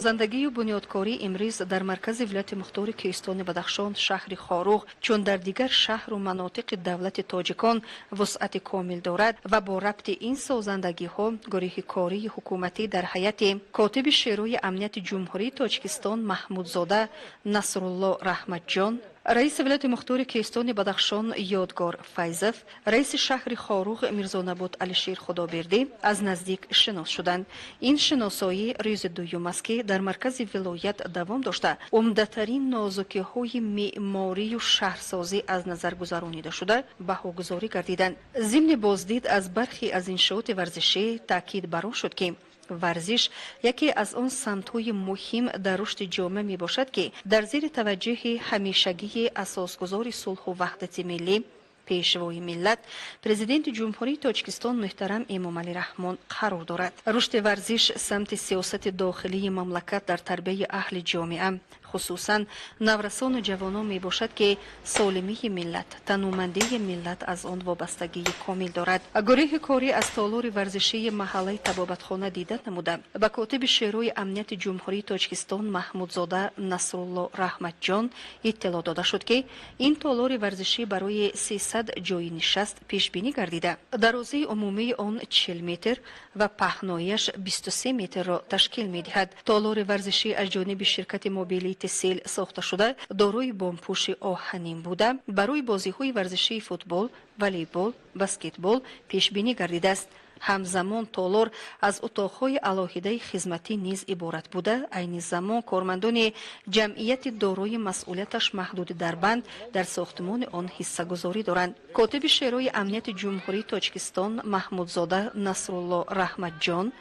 سازندگی و بنیادکاری امروز در مرکز ولایت مختار کوهستان بدخشان شهر خاروغ چون در دیگر شهر و مناطق دولت تاجیکان وسعت کامل دارد و با ربط این سازندگی ها گروه کاری حکومتی در هیئت کاتب شورای امنیت جمهوری تاجیکستان محمودزاده نصرالله رحمت جان، رئیس ولایت مختار کوهستان بدخشان یادگار فیضف، رئیس شهر خاروغ میرزا نبات علیشیر خدابردی از نزدیک شناس شدند. این شناسایی روز دوم است که در مرکز ولایت دوام داشته عمده‌ترین نازکی‌های معماری و شهرسازی از نظر گذرانیده شده بهاگذاری گردیدند. ضمن بازدید از برخی از انشاءات ورزشی تاکید بر آن شد که ورزش یکی از آن سمت‌های مهم در رشد جامعه می باشد که در زیر توجه همیشگی اساسگذار صلح و وحدت ملی پیشوای ملت پرزیدنت جمهوری تاجیکستان محترم امامعلی رحمان قرار دارد. رشد ورزش سمت سیاست داخلی مملکت در تربیت اهل جامعه خصوصا نورسان و جوانان می باشد که سالمی ملت، تنومندی ملت از آن وابستگی کامل دارد. گروه کاری از تالار ورزشی محله طبابتخانه دیدت نموده به کاتب شورای امنیت جمهوری تاجیکستان محمودزاده نصرالله رحمت جان اطلاع داده شد که این تالار ورزشی برای 300 جای نشست پیش بینی گردیده. درازی عمومی آن 40 متر و پهنایش 23 متر را تشکیل می دهد. تالار ورزشی از جانب شرکت موبیلیت سیل ساخته شده دارای بامپوش آهنین بوده برای بازی‌های ورزشی فوتبال، والیبال، بسکتبال پیش بینی گردیده است. همزمان تالار از اتاق‌های علاهیده خدمتی نیز عبارت بوده. عین زمان کارمندان جمعیت دارای مسئولیتش محدود در بند در ساختمان آن حصه گذاری دارند. کاتب شورای امنیت جمهوری تاجیکستان محمودزاده نصرالله رحمت جان،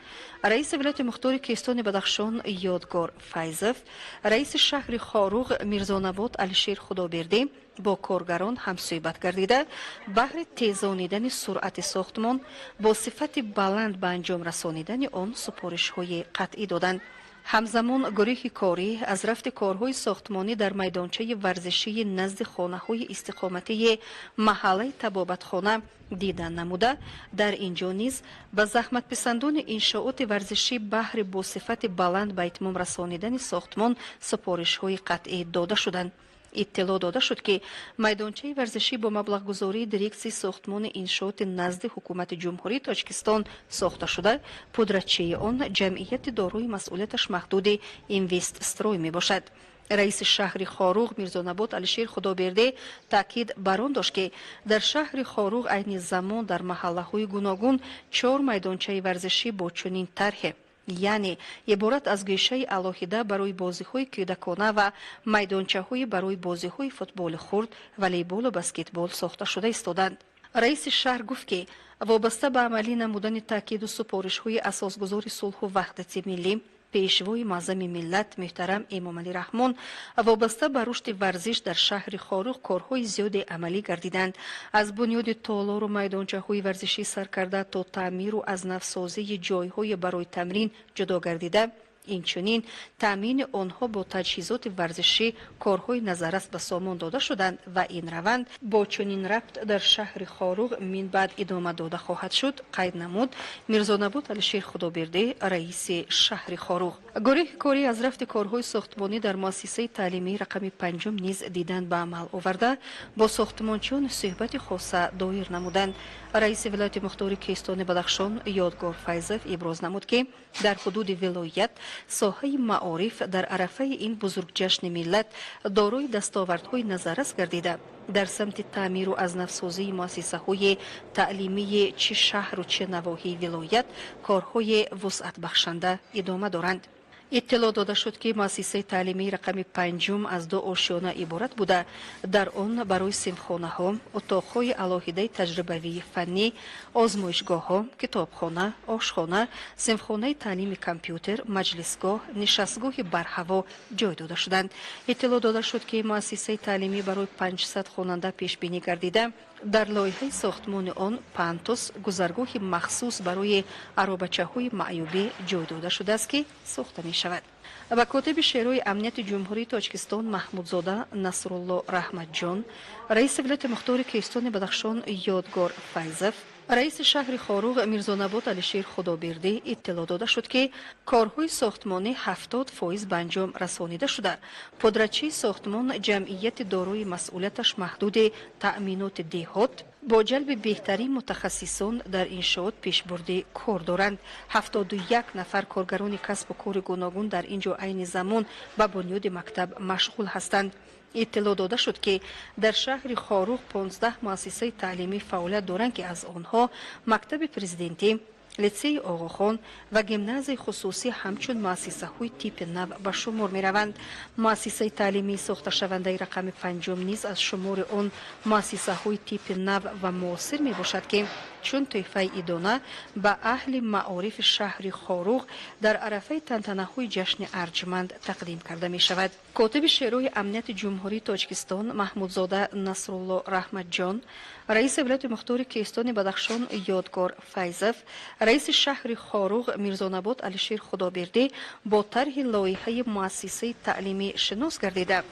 رئیس ولایت مختار کوهستان بدخشان یادگار فیضف، رئیس شهر خاروغ میرزا نبات علیشیر خدابردی با کارگران همصحبت گردیده بهر تیزانیدن سرعت ساختمان با صفت بلند به انجام رسانیدن آن سپارش‌های قطعی دادند. همزمان گروه کاری از رفت کارهای ساختمانی در میدانچه ورزشی نزد خانه‌های استقامتی محله طبابتخانه دیدن نموده در اینجا نیز به زحمت پسندان انشاءات ورزشی بهر با صفت بلند به اتمام رسانیدن ساختمان سپارش‌های قطعی داده شدند. اطلاع داده شد که میدانچه ورزشی با مبلغ گذاری دیرکسی ساختمان انشاءات نزد حکومت جمهوری تاجیکستان ساخته شده پودرچه آن جمعیت دارای مسئولیتش محدود اینوست استروی می باشد. رئیس شهر خاروغ میرزا نبات علیشیر خدابردی تاکید بر آن داشت که در شهر خاروغ عین زمان در محله‌های گوناگون 4 میدانچه ورزشی با چنین طرح یعنی عبارت از گوشه علاهیده برای بازی‌های کودکانه و میدانچه‌های برای بازی‌های فوتبال خرد، والیبال و بسکتبال ساخته شده ایستادند. رئیس شهر گفت که وابسته به عملی نمودن تاکید و سپارش‌های اساسگذار صلح و وحدت ملی پیشوای معظم ملت محترم امامعلی رحمان وابسته به رشد ورزش در شهر خاروغ کارهای زیاد عملی گردیدند. از بنیاد تالار و میدانچه‌های ورزشی سرکرده تا تعمیر و از نوسازی جایهای برای تمرین جدا گردیده اینچنین تامین آنها با تجهیزات ورزشی کارهای نظررس به سامان داده شدند و این روند با چنین ربط در شهر خاروغ من بعد ادامه داده خواهد شد قید نمود میرزا نبات علیشیر خدابردی رئیس شهر خاروغ. گروه کاری از رفت کارهای ساختمانی در مؤسسه تعلیمی رقم 5 نیز دیدن به عمل آورده با ساختمانچیان صحبت خاصه دایر نمودند. رئیس ولایت مختار کوهستان بدخشان یادگار فیضف ابراز نمود که در حدود ولایت ساحه معارف در عرفه این بزرگ جشن ملت دارای دستاوردهای نظررس گردیده در سمت تعمیر و از نوسازی مؤسسه‌های تعلیمی چه شهر و چه نواحی ولایت کارهای وسعت بخشنده ادامه دارند. اطلاع داده شد که مؤسسه تعلیمی رقم 5 از 2 آشیانه عبارت بوده. در آن برای صنفخانه‌ها، اتاق‌های علاهیده تجربوی فنی، آزمایشگاه‌ها، کتابخانه، آشخانه، صنفخانه تعلیم کامپیوتر، مجلسگاه، نشستگاه برهوا جای داده شدند. اطلاع داده شد که مؤسسه تعلیمی برای 500 خواننده پیش بینی گردیده در لایحه ساختمان آن پانتوس گذرگاه مخصوص برای عرابچه‌های معیوبی جای داده شده است که ساخته می شود. و کاتب شورای امنیت جمهوری تاجیکستان محمودزاده نصرالله رحمت جان، رئیس ولایت مختار کوهستان بدخشان یادگار فیضف، رئیس شهر خاروق میرزانبات علیشیر خدابردی اطلاع داده شد که کارهای ساختمانی 70% به انجام رسانیده شده. پدرچی ساختمان جمعیت دارای مسئولیتش محدود تأمینات دهات با جلب بهترین متخصصان در انشاءات پیشبرد کار دارند. 71 نفر کارگران کسب و کار گوناگون در اینجا عین زمان به بنیاد مکتب مشغول هستند. اطلاع داده شد که در شهر خاروق 15 مؤسسه تعلیمی فعالیت دارند که از آنها مکتب پرزیدنتی، لیسه آقاخان و گیمناز خصوصی همچون مؤسسه های تیپ نو به شمار می روند. مؤسسه تعلیمی ساخته شونده رقم 5 نیز از شمار آن مؤسسه های تیپ نو و معاصر می باشد که چون تحفه ایدانه به اهل معارف شهر خاروق در عرفه تنتنه های جشن ارجمند تقدیم کرده می شود. کاتب شورای امنیت جمهوری تاجیکستان محمودزاده نصرالله رحمت جان، رئیس ولایت مختار کیستان بدخشان یادگار فیضف، رئیس شهر خاروق میرزانبات علیشیر خدابردی با طرح لایحه مؤسسه تعلیمی شناس گردیده.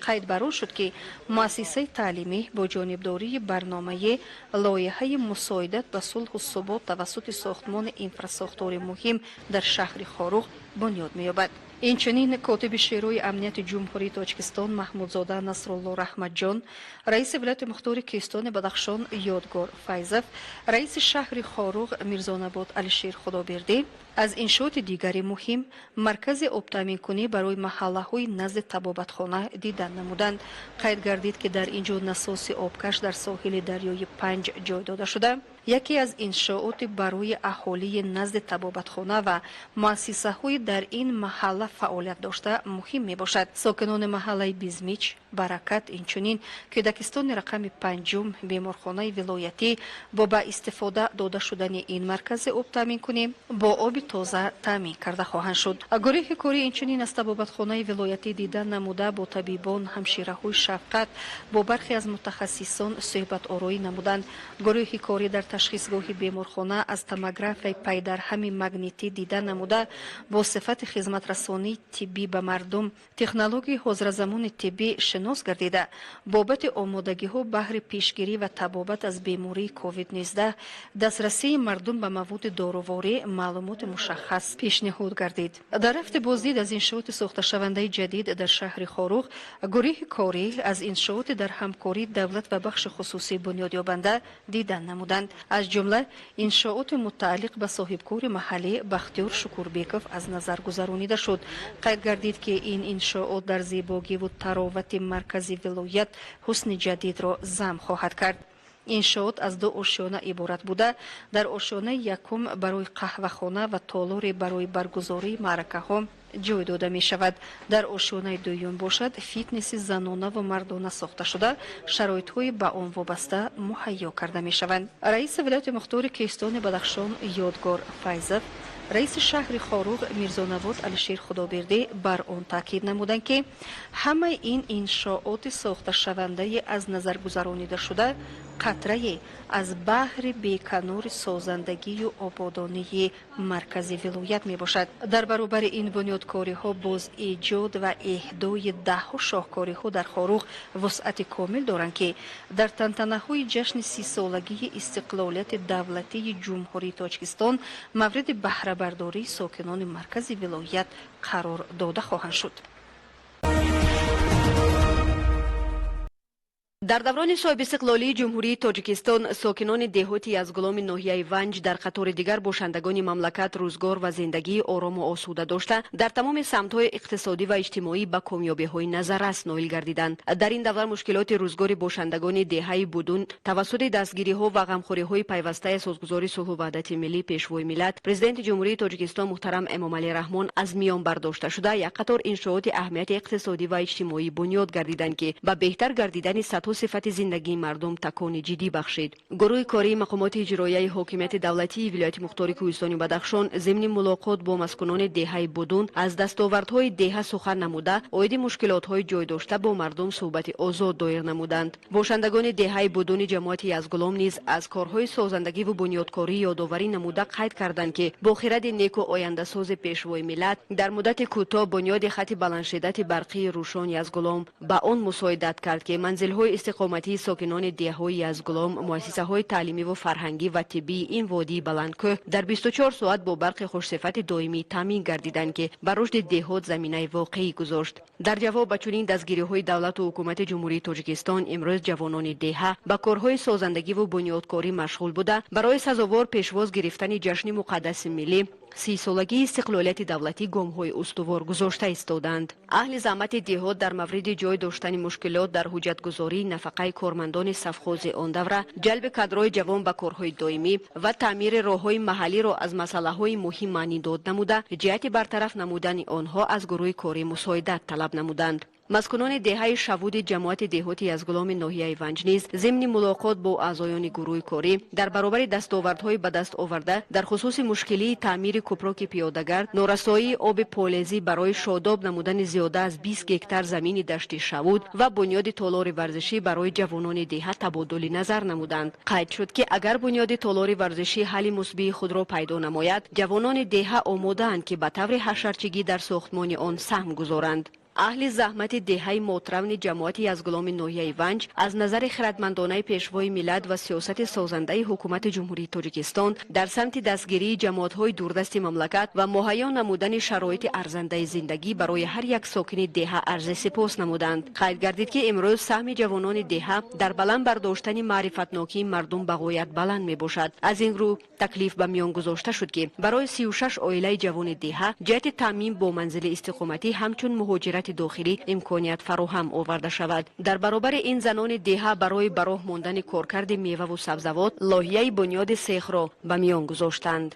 قید بر آن شد که مؤسسه تعلیمی با جانبداری برنامه لایحه مساعدت به صلح و ثبات توسط ساختمان انفراساختور مهم در شهر خاروق بنیاد می‌یابد. اینچنین کاتب شورای امنیت جمهوری تاجیکستان محمودزاده نصرالله رحمت جان، رئیس ولایت مختار کیستان بدخشان یادگار فیضف، رئیس شهر خاروق میرزانبات علیشیر خدابردی از انشاءات دیگری مهم مرکز آب تامین کنی برای محله های نزد طبابتخانه دیدن نمودند. قید گردید که در اینجا نساس آبکش در ساحل دریای 5 جای داده شده. یکی از انشاءات برای اهالی نزد طبابتخانه و مؤسسه های در این محله فعالیت داشته مهم می باشد. ساکنان محله بیزمیچ، برکت، اینچنین که کودکستان رقم 5 بیمارخانه ولایتی با به استفاده داده شدن این مرکز آب تامین کنی با آب تازه تامین کرده خواهند شد. گروه کاری اینچنین از طبابتخانه ولایتی دیدن نموده با طبیبان، همشیره‌های شفقت با برخی از متخصصان صحبت آرایی نمودند. گروه کاری در تشخیصگاه بیمارخانه از توموگراف پی در هم مگنیتی دیدن نموده با صفت خدمت رسانی طبی به مردم تکنولوژی حاضر زمان طبی شناس گردیده. بابت آمادگی ها بهر پیشگیری و تبابت از بیماری کووید 19 دسترسی مردم به مواد داروواری معلومات مشخص پیشنهاد گردید. در هفته بازدید از انشاءات ساخته شونده جدید در شهر خاروق، گروه کاری از انشاءات در همکاری دولت و بخش خصوصی بنیاد یابنده دیدن نمودند. از جمله انشاءات متعلق به صاحبکار محلی بختیار شکوربیکوف از نظر گذرانیده شد. قید گردید که این انشاءات در زیبایی و تراوت مرکزی ولایت حسن جدید را ضم خواهد کرد. انشاءات از 2 آشیانه عبارت بوده. در آشیانه یکم برای قهوه‌خانه و تالار برای برگزاری معرکه ها جای داده می شود. در آشیانه دوم باشد فیتنس زنانه و مردانه ساخته شده، شرایط های به آن وابسته مهیا کرده می شوند. رئیس ولایت مختار کیستان بدخشان یادگار فیضف، رئیس شهر خاروق میرزانبات علیشیر خدابردی بر آن تاکید نمودند که همه این انشاءات ساخته شونده از نظر گذرانیده شده قطره از بحر بیکنار سازندگی و آبادانی مرکزی ولایت می باشد. در برابر این بنیادکاری ها باز ایجاد و اهدای 10 شاهکاری ها در خاروق وسعت کامل دارند که در تنتنه های جشن 30 سالگی استقلالیت دولتی جمهوری تاجیکستان مورد بهره برداری ساکنان مرکزی ولایت قرار داده خواهند شد. در دوران صاحب استقلالی جمهوری تاجیکستان، ساکنان دهاتی از گلام ناحیه ونج در قطار دیگر باشندگان مملکت روزگار و زندگی آرام و آسوده داشته در تمام سمت‌های اقتصادی و اجتماعی به کامیابی‌های نظررس نائل گردیدند. در این دوران مشکلات روزگار باشندگان دهه بدون توسط دستگیری‌ها و غمخوری‌های پیوسته سازگزاری صلح و وحدت ملی پیشوای ملت پرزیدنت جمهوری تاجیکستان محترم امامعلی رحمان از میان برداشته شده یک قطار انشاءات اهمیت اقتصادی و اجتماعی بنیاد گردیدند که به بهتر گردیدن سطح صفت زندگی مردم تکان جدی بخشید. گروه کاری مقامات اجرایی حاکمیت دولتی ولایت مختار کوهستان بدخشان ضمن ملاقات با مسکنان دهه بدون از دستاوردهای دهه سخن نموده عاید مشکلات‌های جای داشته با مردم صحبت آزاد دایر نمودند. باشندگان دهه بدون جماعتی از گلام نیز از کارهای سازندگی و بنیادکاری یادآوری نموده قید کردند که با خرد نیک و آینده ساز پیشوای ملت در مدت کوتاه بنیاد خط بلندشدت برقی روشنی از گلام به آن مساعدت کرد که منزل‌های استقامتی ساکنان دههای یزدگلام، مؤسسه‌های تعلیمی و فرهنگی و طبی این وادی بلندکوه در 24 ساعت با برق خوشصفت دائمی تامین گردیدند که بر رشد دهات زمینه واقعی گذاشت. در جواب به چنین دستگیری‌های دولت و حکومت جمهوری تاجیکستان امروز جوانان دهه با کارهای سازندگی و بنیادکاری مشغول بوده برای سزاوار پیشواز گرفتن جشن مقدس ملی 30 سالگی استقلالیت دولتی گام‌های استوار گذاشته ایستادند. اهل زحمت دهات در مورد جای داشتن مشکلات در حجتگذاری نفقه کارمندان سفخوز آن دوره، جلب کادرهای جوان به کارهای دائمی و تعمیر راه‌های محلی را از مسائل مهم معنی داد نموده، جهت برطرف نمودن آنها از گروه کاری مساعدت طلب نمودند. مسکنان دهه شهود جماعت دهاتی یزدگلام ناحیه ونج نیز ضمن ملاقات با اعضایان گروه کاری در برابر دستاوردهای به دست آورده در خصوص مشکلی تعمیر کوپراک پیاده‌گرد، نارسایی آب پالزی برای شاداب نمودن زیاده از 20 هکتار زمین دشت شهود و بنیاد تالار ورزشی برای جوانان دهه تبادل نظر نمودند. قید شد که اگر بنیاد تالار ورزشی حل مثبت خود را پیدا نماید، جوانان دهه آماده‌اند که به طور حشرچگی در ساختمان آن سهم گذارند. اهل زحمت دهه محترم جماعت یزدگلام ناحیه ونج از نظر خردمندانه پیشوای ملت و سیاست سازنده حکومت جمهوری تاجیکستان در سمت دستگیری جماعت‌های دوردست مملکت و مهیا نمودن شرایط ارزنده زندگی برای هر یک ساکن دهه عرض سپاس نمودند. قید گردید که امروز سهم جوانان دهه در بلند برداشتن معرفتناکی مردم به غایت بلند می باشد. از این رو تکلیف به میان گذاشته شد که برای 36 عائله جوان دهه جهت تامین با منزل استقامتی همچون مهاجرت داخلی امکانیت فراهم آورده شود. در برابر این زنان دهه برای براه ماندن کارکرد میوه و سبزوات لایحه بنیاد سیخ را به میان گذاشتند.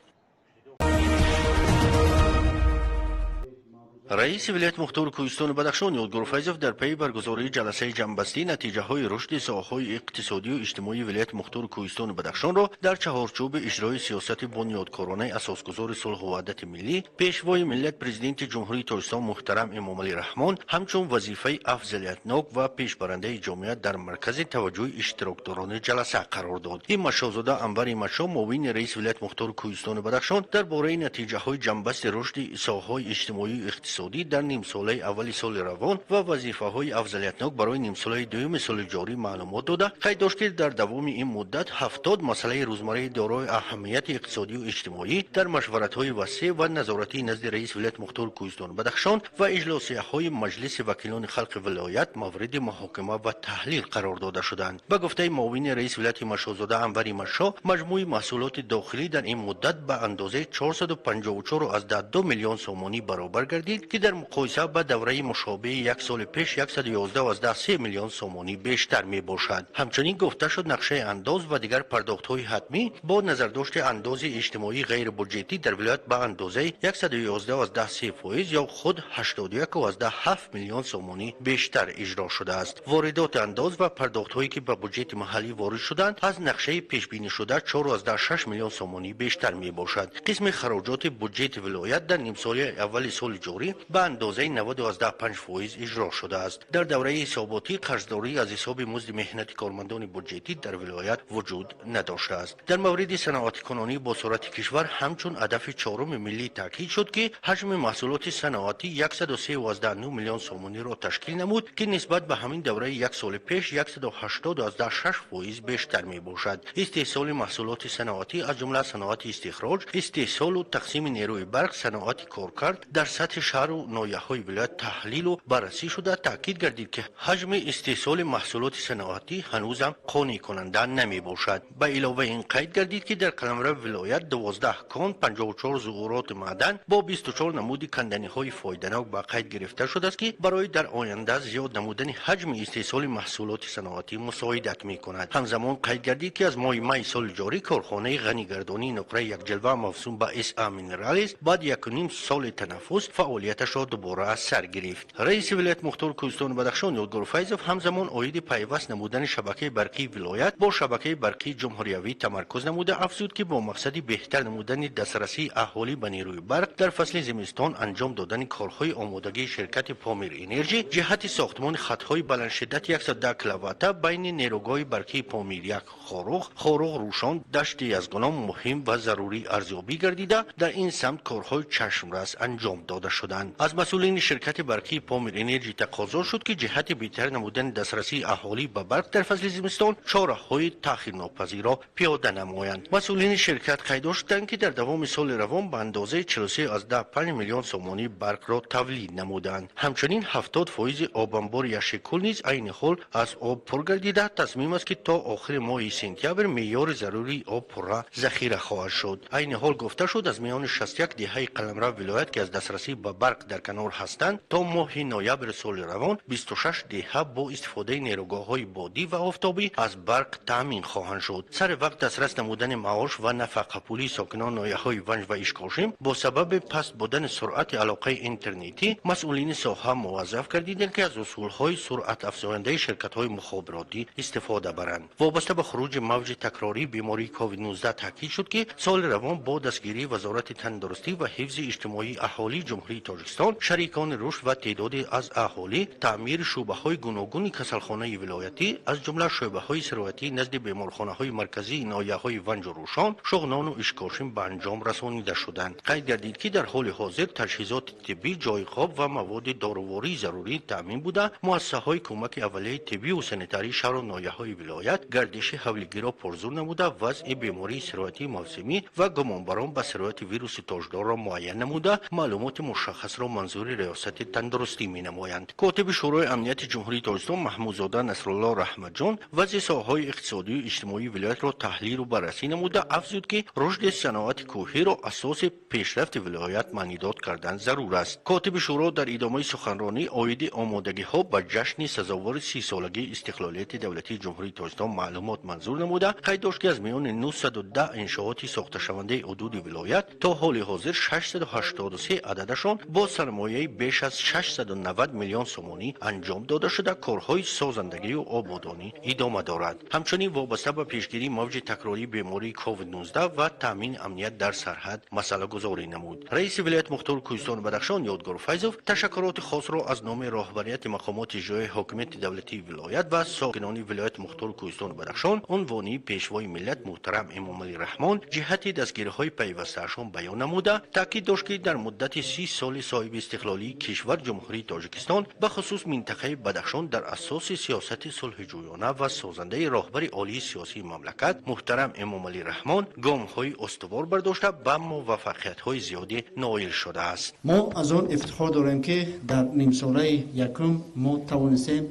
رئیس ولایت مختار کوهستان بدخشان یادگار فیضوف در پی برگزاری جلسه جنبستی نتیجه های رشد ساحه‌های اقتصادی و اجتماعی ولایت مختار کوهستان بدخشان را در چهارچوب اجرای سیاست بنیادکارانه اساسگذار صلح و وحدت ملی پیشوای ملت پرزیدنت جمهوری تاجیکستان محترم امامعلی رحمان همچون وظیفه افضلیتناک و پیشبرنده جامعیت در مرکز توجه اشتراکداران جلسه قرار داد. این مشاهزاده انور مشا معاون رئیس ولایت مختار کوهستان بدخشان درباره نتیجه های جنبست رشد ساحه‌های اجتماعی و اقتصادی در نیم ساله اول سال روان و وظیفه های افضلیتناک برای نیم ساله دوم سال جاری معلومات داده. قید داشت که در دوام این مدت 70 مسئله روزمره دارای اهمیت اقتصادی و اجتماعی در مشورت های وسیع و نظارتی نزد رئیس ولایت مختار کوهستان بدخشان و اجلاسیه های مجلس وکیلان خلق ولایت مورد محاکمه و تحلیل قرار داده شدند. به گفته معاون رئیس ولایت مشاهزاده انور مشا، مجموع محصولات داخلی در این مدت به اندازه 454.2 میلیون سومانی برابر گردید که در مقایسه با دوره مشابه یک سال پیش 111.3 میلیون سومانی بیشتر می باشد. همچنین گفته شد نقشه انداز و دیگر پرداخت‌های حتمی با نظرداشت انداز اجتماعی غیر بودجتی در ولایت به اندازه 111.3% یا خود 81.7 میلیون سومانی بیشتر اجرا شده است. واردات انداز و پرداخت‌هایی که به بودجت محلی وارد شدند از نقشه پیش بینی شده 4.6 میلیون سومانی بیشتر می باشد. قسم خراجات بودجت ولایت در نیم سال اول سال جاری به اندازه 90.5% اجرا شده است. در دوره حساباتی قرضداری از حساب مزد مهنت کارمندان بودجتی در ولایت وجود نداشته است. در مورد صنعت کنونی با سرعت کشور همچون هدف چهارم ملی تاکید شد که حجم محصولات صنعتی 103.9 میلیون سومانی را تشکیل نمود که نسبت به همین دوره یک سال پیش 180.6% بیشتر می باشد. استحصال محصولات صنعتی از جمله صنعت استخراج، استحصال و تقسیم نیروی برق، صنعت کارکرد در سطح شهر و ناحیه‌های ولایت تحلیل و بررسی شده. تاکید گردید که حجم استحصال محصولات صنعتی هنوزم قانع کننده نمی باشد. به علاوه این قید گردید که در قلمرو ولایت 12 کان، 54 ذخیرات معدن با 24 نمود کندنی‌های فایده‌ناک به قید گرفته شده است که برای در آینده زیاد نمودن حجم استحصال محصولات صنعتی مساعدت می‌کند. همزمان قید گردید که از ماه می سال جاری کارخانه غنیگردانی نقره یک جلوه موسوم به اس ا مینرالیز بعد 1.5 سال تنفس فعالیتش را دوباره از سر گرفت. رئیس ولایت مختار کوهستان بدخشان یادگار فیضوف همزمان عاید پیوست نمودن شبکه برقی ولایت با شبکه برقی جمهوریوی تمرکز نموده افزود که با مقصد بهتر نمودن دسترسی اهالی به نیروی برق در فصل زمستان انجام دادن کارهای آمادگی شرکت پامیر انرژی جهت ساختمان خطهای بلند شدت 110 کیلووات بین نیروگاه برقی پامیر یک خاروخ روشان دشت یزدگلام مهم و ضروری ارزیابی گردیده در این سمت کارهای چشمرس انجام داده شدند. بودند. از مسئولین شرکت برقی پامیر انرژی تقاضا شد که جهت بهتر نمودن دسترسی اهالی به برق در فصل زمستان چاره‌های تأخیرناپذیر را پیاده نمایند. مسئولین شرکت قید داشتند که در دوام سال روان به اندازه 43.5 میلیون سومانی برق را تولید نمودند. همچنین 70% آب انبار یشکل نیز عین حال از آب پر گردیده. تصمیم است که تا آخر ماه سپتامبر معیار ضروری آب پر را ذخیره خواهد شد. عین حال گفته شد از میان 61 دهه قلمرو ولایت که از دسترسی به برق در کنار هستند تا ماه نوامبر سال روان 26 دهه با استفاده نیروگاه‌های بادی و آفتابی از برق تامین خواهند شد. سر وقت دسترس نمودن معاش و نفقه پولی ساکنان ناحیه‌های ونج و اشکاشم با سبب پست بودن سرعت علاقه اینترنتی مسئولین ساحه موظف گردیدند که از اصول‌های سرعت افزاینده شرکت‌های مخابراتی استفاده برند. وابسته به خروج موج تکراری بیماری کووید 19 تاکید شد که سال روان با دستگیری وزارت تندرستی و حفظ اجتماعی اهالی جمهوری تاجیکستان، شریکان رشد و تعدادی از اهالی تعمیر شعبه‌های گوناگون کسلخانه ولایتی از جمله شعبه‌های سرایتی نزد بیمارخانه‌های مرکزی ناحیه‌های ونج و روشان، شغنان و اشکاشم به انجام رسانیده شدند. قید گردید که در حال حاضر تجهیزات طبی، جای خواب و مواد داروواری ضروری تامین بوده. مؤسسه‌های کمک اولیه طبی و سانیتاری شهر و ناحیه‌های ولایت گردش حولگی را پرزور نموده، وضع بیماری سرایتی موسمی و گمانبران به سرایت ویروس تاجدار را معین نموده. معلومات مشخص را منظور ریاست تندرستی می‌نمایند. کاتب شورای امنیت جمهوری تاجیکستان محمودزاده نصرالله رحمت جان وضع ساحه‌های اقتصادی و اجتماعی ولایت را تحلیل و بررسی نموده. افزود که رشد صنعت کوهی را اساس پیشرفت ولایت معنیداد کردن ضرور است. کاتب شورا در ادامه سخنرانی عاید آمادگی‌ها به جشن سزاوار 30 سالگی استقلالیت دولتی جمهوری تاجیکستان معلومات منظور نموده. قید داشت که از میان 910 انشاءات ساخته شونده حدود ولایت تا حال حاضر 683 عددشان با سرمایه بیش از 690 میلیون سومانی انجام داده شده. کارهای سازندگی و آبادانی ادامه دارد. همچنین وابسته به پیشگیری موج تکراری بیماری کووید 19 و تامین امنیت در سرحد مسئله گذاری نمود. رئیس ولایت مختار کوهستان بدخشان یادگار فیضوف تشکرات خاص را از نام راهبریت مقامات اجرایی حاکمیت دولتی ولایت و ساکنان ولایت مختار کوهستان بدخشان عنوانی پیشوای ملت محترم امام علی رحمان جهت دستگیری‌های پیوسته‌شان بیان نموده. تاکید داشت که در مدت 30 سال صاحب استقلالی کشور جمهوری تاجیکستان به خصوص منطقه بدخشان در اساس سیاست صلح‌جویانه و سازنده راهبر عالی سیاسی مملکت محترم امام علی رحمان گام‌های استوار برداشته به موفقیت‌های زیادی نائل شده است. ما از آن افتخار داریم که در نیم ساله یکم ما توانستیم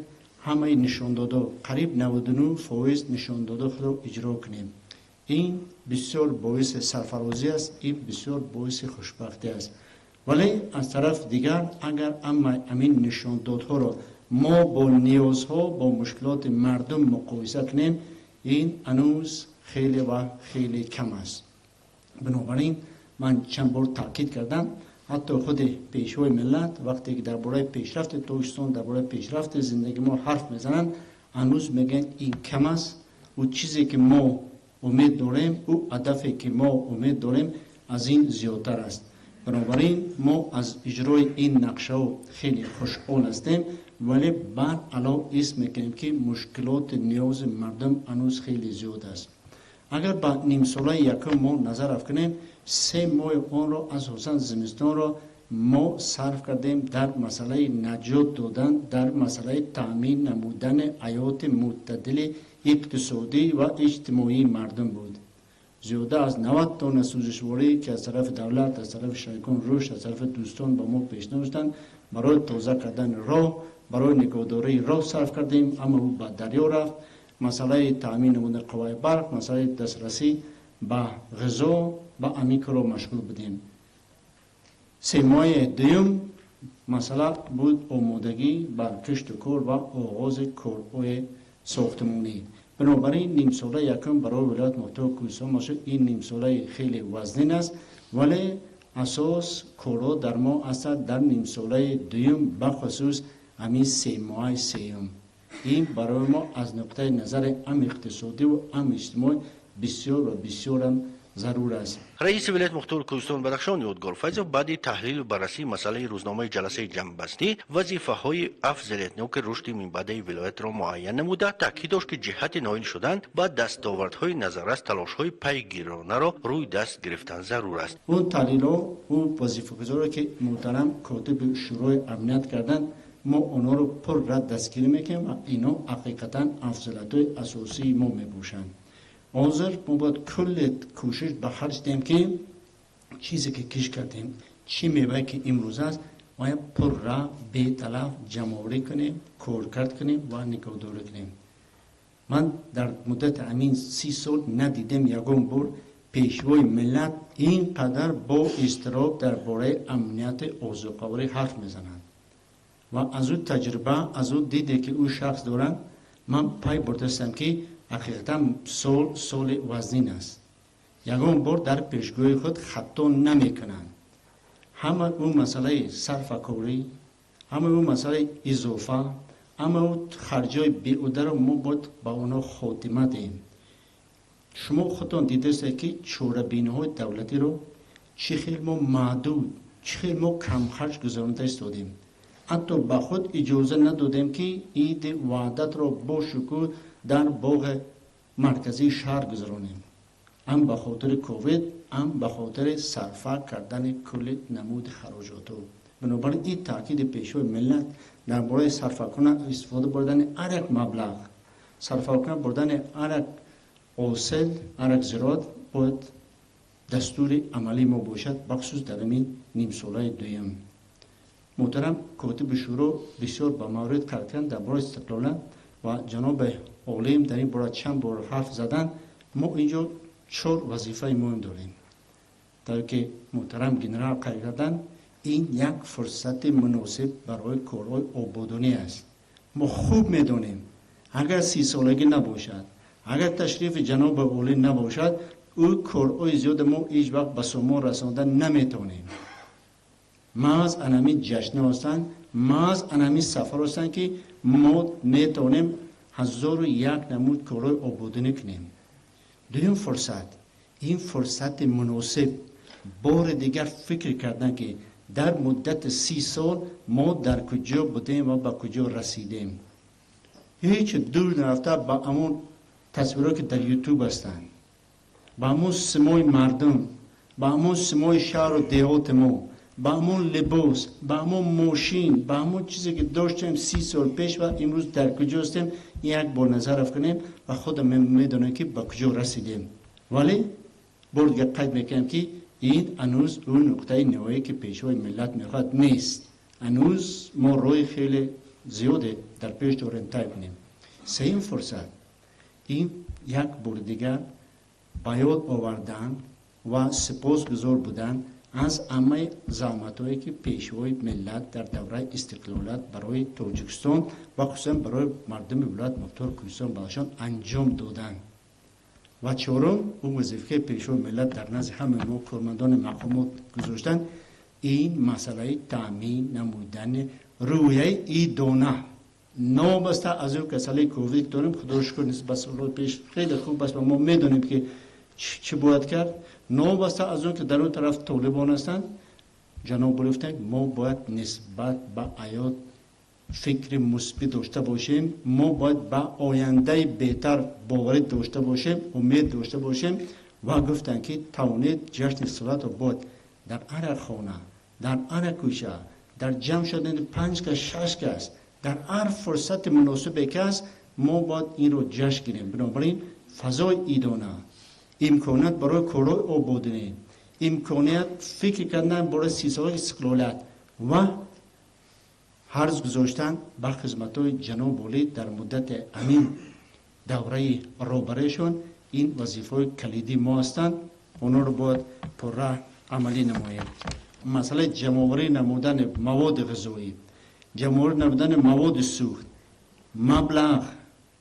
همه نشان داده قریب 99% نشان داده خود را اجرا کنیم. این بسیار باعث سرفرازی است، این بسیار باعث خوشبختی است. ولی از طرف دیگر اگر همین نشان دادها را ما با نیازها با مشکلات مردم مقایسه کنیم، این هنوز خیلی و خیلی کم است. بنابراین من چند بار تاکید کردم، حتی خود پیشوای ملت وقتی که درباره پیشرفت تاجیکستان، درباره پیشرفت زندگی ما حرف میزنند، هنوز میگن این کم است. و چیزی که ما امید داریم، او هدفی که ما امید داریم از این زیادتر است. بنابراین ما از اجرای این نقشه خیلی خوشحال هستیم، ولی بعد علاوه اسم میکنیم که مشکلات نیاز مردم هنوز خیلی زیاد است. اگر با نیم ساله یکم ما نظر افکنیم، 3 ماه آن را از حسن زمستان را ما صرف کردیم در مسئله نجات دادن، در مسئله تامین نمودن حیات معتدل اقتصادی و اجتماعی مردم بود. زیاده از 90 تا سوزشواری که از طرف دولت، از طرف شریکان رشد، از طرف دوستان با ما پیشنهاد شدند برای تازه کردن راه، برای نگهداری راه صرف کردیم، اما او به دریا رفت. مسئله تامین نمودن قوای برق، مسئله دسترسی به غذا و امیک را مشغول بودیم. 3 ماه دوم مسئله بود آمادگی بر کشت و کار و آغاز کارهای ساختمانی. بنابراین نیم ساله یکم برای ولایت مختار کوهستان باشه، این نیم ساله خیلی وزنین است، ولی اساس کارا در ما است در نیم ساله دوم، بخصوص همین 3 ماه سوم. این برای ما از نقطه نظر هم اقتصادی و هم اجتماعی بسیار و بسیار ضرور است. رئیس ولایت مختار کوهستان بدخشان یادگار فیضов بعد تحلیل و بررسی مسئله روزنامه جلسه جنبستی وظیفه‌های افضلیت‌ناک رشد منبعه ولایت را معین نموده تاکید داشت که جهت نایل شدن با دستاوردهای نظررس تلاش‌های پیگیرانه را روی دست گرفتن ضرور است. اون تحلیل‌ها او وظیفه‌گزاری که محترم کاتب شورای امنیت کردن ما اونا رو پر رد دستگیری میکنیم و اینا حقیقتا افضلیت‌های اساسی ما میباشند. حاضر ما باید کل کوشش به خرج دیم که چیزی که کش کردیم چی میوه که امروز است باید پر را بی تلف جمع‌آوری کنیم، کارکرد کنیم و نگهداری کنیم. من در مدت همین 30 سال ندیدم یکم بار پیشوای ملت اینقدر با اضطراب درباره امنیت اوضاع حرف میزنند و از اون تجربه از اون دیده که او شخص دارن من پای بردستم که حقیقتا سال وزنین است. یکم بار در پیشگوی خود خطا نمی کنند. همه اون مسئله صرفه‌کاری، همه اون مسئله اضافه، همه اون خرجای بیهوده رو ما باید با اونا خاتمه دهیم. شما خودتان دیده است که چاره‌بینی‌های دولتی رو چه خیلی ما محدود، چه خیلی ما کم خرج گذرانده استادیم. حتی به خود اجازه ندادیم که عید وحدت را با شکوه در باغ مرکزی شهر گذرانیم. هم به خاطر کووید هم به خاطر صرفه کردن کل نمود خراجات. بنابراین این تاکید پیشوای ملت درباره صرفه کنن استفاده بردن هر یک مبلغ، صرفه کنن بردن هر یک حاصل، هر یک زراعت باید دستور عملی ما باشد، بخصوص در این نیم ساله دویم. محترم کاتب شورا بسیار با مورد کردن درباره استقلالت و جناب عالم در این باره چند بار حرف زدن. ما اینجا 4 وظیفه مهم داریم. در که محترم جنرال کردن این یک فرصت مناسب برای کارهای آبادانی است. ما خوب میدونیم اگر 30 سالگی نباشد، اگر تشریف جناب عالم نباشد، او کارهای زیاد ما هیچ وقت به سامان رساندن نمیتونیم. محض انمی جشن هستند، محض انمی سفر هستند که ما میتونیم 1001 نمود کارهای آبادانی کنیم. دویم فرصت، این فرصت مناسب بار دیگر فکر کردن که در مدت 30 سال ما در کجا بودیم و به کجا رسیدیم. هیچ دور نرفته با همون تصویرها که در یوتیوب هستند، با همون سیمای مردم، با همون سیمای شهر و دیهات ما، با همون لباس، با همون ماشین، با همون چیزی که داشتیم 30 سال پیش و امروز در کجا هستیم یک بار نظر افکنیم و خودم میدونم که به کجا رسیدیم. ولی بار دیگه قید میکنم که این هنوز اون نقطه نهایی که پیشوای ملت میخواد نیست. هنوز ما روی خیلی زیاده در پیش داریم طی کنیم. سوم فرصت، این یک بار دیگه بیاد آوردن و سپاسگزار بودن از همه زحمت‌هایی که پیشوای ملت در دوره استقلالت برای تاجیکستان و خصوصا برای مردم ولایت مختار کوهستان بدخشان انجام دادند. و چهارم، اون وظیفه پیشوای ملت در نزد همه ما کارمندان مقامات گذاشتن، این مسئله تامین نمودن رویه ایدانه نابسته از اون کسالی کووید داریم. خدا رو شکر نسبت سال پیش خیلی خوب است و ما میدونیم که چه باید کرد. نابسته از اون که در اون طرف طالبان هستند، جناب گفتن ما باید نسبت به حیات فکر مثبت داشته باشیم، ما باید به آینده بهتر باور داشته باشیم، امید داشته باشیم و گفتن که توانید جشن صلات رو باید در هر خانه، در هر کوچه، در جمع شدن 5 کس 6 کس، در هر فرصت مناسبی که است ما باید این رو جشن گیریم. بنابراین فضای ایدانه، امکانات برای کارهای آبادانی، امکانات فکر کردن برای 30 سال استقلالت و عرض گذاشتن به خدمت‌های جناب عالی در مدت همین دوره روبرهشون، این وظیفه کلیدی ما هستند. اونا رو باید پر عملی نماییم. مسئله جمع‌آوری نمودن مواد غذایی، جمع‌آوری نمودن مواد سوخت، مبلغ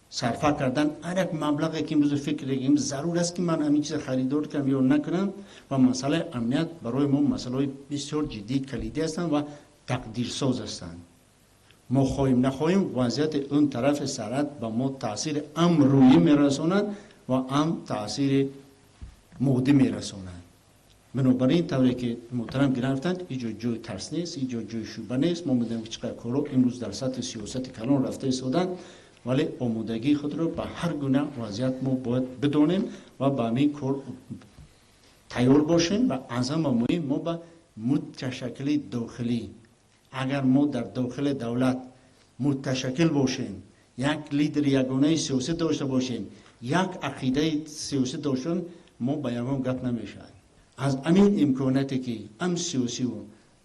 صرفه کردن هر یک مبلغی که امروز فکر کنیم ضرور است که من همین چیز خریدار کنم یا نکنم و مسئله امنیت برای ما مسئله بسیار جدی کلیدی هستند و تقدیرساز هستند. ما خواهیم نخواهیم وضعیت اون طرف سرحد به ما تاثیر هم روحی میرساند و هم تاثیر مودی میرسانند. بنابراین طوری که محترم گرفتند اینجا جای ترس نیست، اینجا جای شوبه نیست. ما میدونیم که چقدر کارا امروز در سطح سیاست کلان رفته ایستادند، ولی آمادگی خود را به هر گونه وضعیت ما باید بدانیم و به همین کار تیار باشیم. و از همه مهم ما به متشکل داخلی، اگر ما در داخل دولت متشکل باشیم، یک لیدر یگانه سیاسی داشته باشیم، یک عقیده سیاسی داشتن، ما به یگان گپ نمیشه. از همین امکاناتی که هم سیاسی و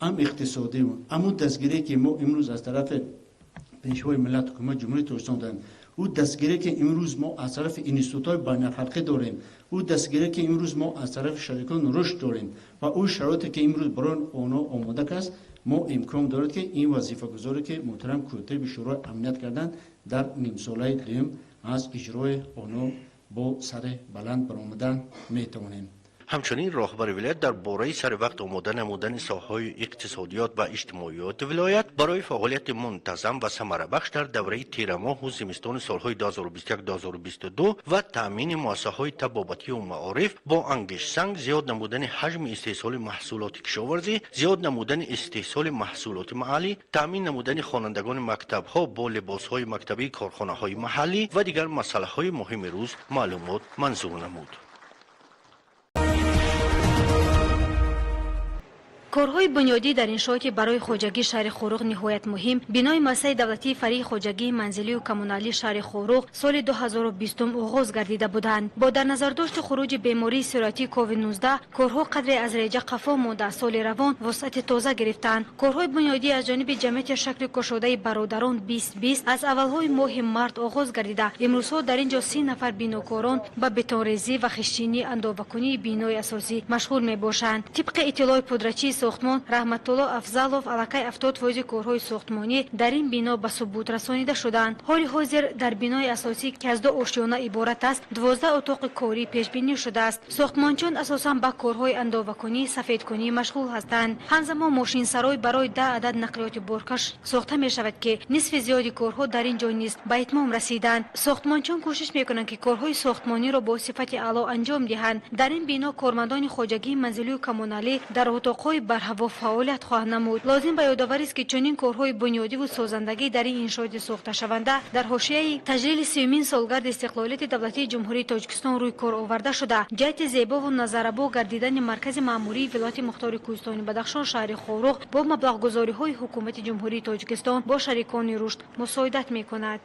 هم اقتصادی و هم دستگیری که ما امروز از طرف پیشوای ملت حکومت جمهوری ترکستان داریم، او دستگیری که امروز ما از طرف اینستیتوت‌های بین‌الخلقی داریم، او دستگیری که امروز ما از طرف شریکان رشد داریم و او شرایطی که امروز برای آنها آماده است، ما امکان دارد که این وظیفه گذاری که محترم کتیب شورای امنیت کردن در نیم ساله دوم از اجرای آنها با سر بلند برآمدن میتوانیم. همچنین راهبر ولایت در باره سر وقت آماده نمودن ساحه‌های اقتصادیات و اجتماعیات ولایت برای فعالیت منتظم و ثمره بخش در دوره تیر ماه و زمستان سالهای 2021-2022 و تامین مؤسسه‌های طبابتی و معارف با انگشت سنگ، زیاد نمودن حجم استحصال محصولات کشاورزی، زیاد نمودن استحصال محصولات محلی، تامین نمودن خوانندگان مکتب‌ها با لباس‌های مکتبی کارخانه‌های محلی و دیگر مسائل مهم روز معلومات منظور نمود. کارهای بنیادی در انشاءات برای خواجگی شهر خوروغ نهایت مهم، بنای مؤسسه دولتی فرعی خواجگی منزلی و کمونالی شهر خوروغ سال 2020 آغاز گردیده بودند. با در نظر داشت خروج بیماری سرطانی کووید 19 کارها قدر از ریجه قفا مانده سال روان وسعت تازه گرفتند. کارهای بنیادی از جانب جمعیت شکل گشاده برادران 2020 از اولهای ماه مارس آغاز گردیده امروزها در اینجا 30 نفر بیناکاران به بتونریزی و خشتچینی اندازه‌کنی بینای اساسی مشغول میباشند. طبق اطلاع پادرچی ساختمان رحمت الله افضلوف علاقه 70% کارهای ساختمانی در این بنا به ثبوت رسانیده شدند. حال حاضر در بنای اساسی که از 2 آشیانه عبارت است 12 اتاق کاری پیش بینی شده است. ساختمانچان اساساً به کارهای اندازه‌کنی، سفیدکنی مشغول هستند. همزمان ماشین سرای برای 10 عدد نقلیات بارکش ساخته می شود که نصف زیادی کارها در این جای نیز به اتمام رسیدند. ساختمانچان کوشش میکنند که کارهای ساختمانی را با صفت اعلی انجام دهند. در این بنا کارمندان خواجگی منزلی و کمونالی در اتاقهای هوا فعالیت خواهند نمود. لازم به یادآوری است که چنین کارهای بنیادی و سازندگی در این انشاءات ساخته شونده در حاشیه تجلیل 30مین سالگرد استقلالیت دولتی جمهوری تاجیکستان روی کار آورده شده. جهت زیبا و نظربا گردیدن مرکز مأموری ولایت مختار کوهستان بدخشان شهر خوروغ با مبلغ گذاری های حکومت جمهوری تاجیکستان با شریکان رشد مساعدت می‌کند.